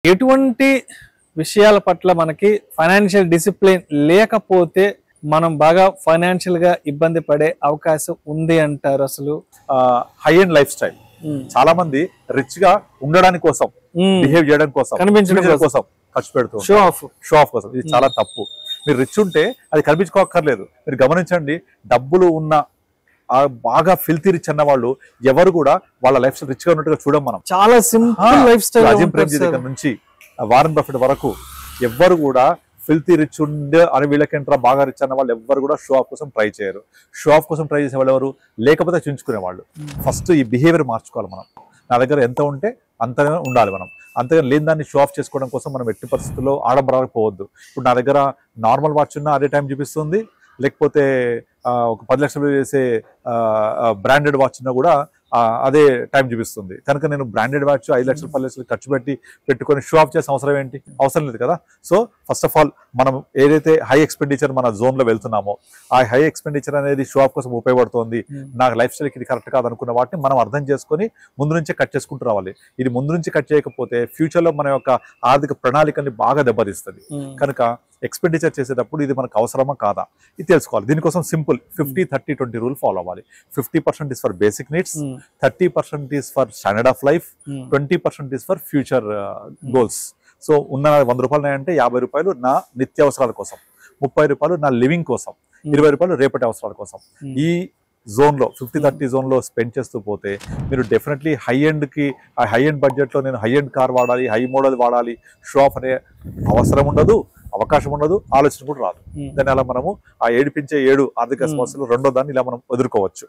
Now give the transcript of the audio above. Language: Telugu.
ఎటువంటి విషయాల పట్ల మనకి ఫైనాన్షియల్ డిసిప్లిన్ లేకపోతే మనం బాగా ఫైనాన్షియల్ గా ఇబ్బంది పడే అవకాశం ఉంది అంటారు అసలు? హై అండ్ లైఫ్ స్టైల్ చాలా మంది రిచ్ గా ఉండడానికి కోసం, బిహేవ్ చేయడం కోసం, కనిపించడం కోసం ఖర్చు పెడుతూ షో ఆఫ్ కోసం. ఇది చాలా తప్పు. మీరు రిచ్ ఉంటే అది కనిపించుకోక్కర్లేదు. మీరు గమనించండి, డబ్బులు ఉన్న బాగా ఫిల్తీ రిచ్ అన్న వాళ్ళు ఎవరు కూడా వాళ్ళ లైఫ్ స్టైల్ రిచ్ గా ఉన్నట్టుగా చూడం. మనం చాలా simple life style. Azim Premji దగ్గర నుంచి వారన్ బఫెట్ వరకు ఎవ్వరు కూడా ఫిల్తీ రిచ్ ఉండే అని వీళ్ళకేంట్రా బాగా రిచ్ అన్న వాళ్ళు ఎవ్వరు కూడా షో ఆఫ్ కోసం ట్రై చేయరు. షో ఆఫ్ కోసం ట్రై చేసే వాళ్ళు ఎవరు? లేకపోతే చించుకునే వాళ్ళు. ఫస్ట్ ఈ బిహేవియర్ మార్చుకోవాలి. మనం నా దగ్గర ఎంత ఉంటే అంతగా ఉండాలి. మనం అంతగా లేని దాన్ని షో ఆఫ్ చేసుకోవడం కోసం మనం ఎట్టి పరిస్థితుల్లో ఆడంబరాలకు పోవద్దు. ఇప్పుడు నా దగ్గర నార్మల్ వాచ్ ఉన్నా అదే టైం చూపిస్తుంది, లేకపోతే ఒక 10 లక్షలు చేసే బ్రాండెడ్ వాచ్ ఉన్నా కూడా అదే టైం చూపిస్తుంది. కనుక నేను బ్రాండెడ్ వాచ్ 5 లక్షలు 10 లక్షలు ఖర్చు పెట్టుకొని షో ఆఫ్ చేసే అవసరం ఏంటి? అవసరం లేదు కదా. సో ఫస్ట్ ఆఫ్ ఆల్ మనం ఏదైతే హై ఎక్స్పెండిచర్ మన జోన్ లో వెళ్తున్నామో ఆ హై ఎక్స్పెండిచర్ అనేది షో ఆఫ్ కోసం ఉపయోగపడుతుంది, నాకు లైఫ్ స్టైల్కి ఇది కరెక్ట్ కాదనుకున్న వాటిని మనం అర్థం చేసుకొని ముందు నుంచే కట్ చేసుకుంటూ రావాలి. ఇది ముందు నుంచి కట్ చేయకపోతే ఫ్యూచర్ లో మన యొక్క ఆర్థిక ప్రణాళికల్ని బాగా దెబ్బతీస్తుంది. కనుక ఎక్స్పెండిచర్ చేసేటప్పుడు ఇది మనకు అవసరమా కాదా ఇది తెలుసుకోవాలి. దీనికోసం సింపుల్ 50-30-20 రూల్ ఫాలో అవ్వాలి. 50% is for basic needs, 30% is for standard of life, 20% is for future goals. So ఉన్న 100 రూపాయలు ఉన్నాయంటే 50 రూపాయలు నా నిత్యావసరాల కోసం, 30 రూపాయలు నా లివింగ్ కోసం, 20 రూపాయలు రేపటి అవసరాల కోసం. ఈ జోన్ లో 50-30 జోన్ లో స్పెండ్ చేస్తూ పోతే మీరు డెఫినెట్లీ హై ఎండ్ బడ్జెట్ లో నేను హై ఎండ్ కార్ వాడాలి, హై మోడల్ వాడాలి, షో ఆఫ్ అనే అవసరం ఉండదు, అవకాశం ఉండదు, ఆలోచన కూడా రాదు. దాన్ని అలా మనము ఆ ఏడిపించే 7 ఆర్థిక సమస్యలు రెండో దాన్ని ఇలా మనం ఎదుర్కోవచ్చు.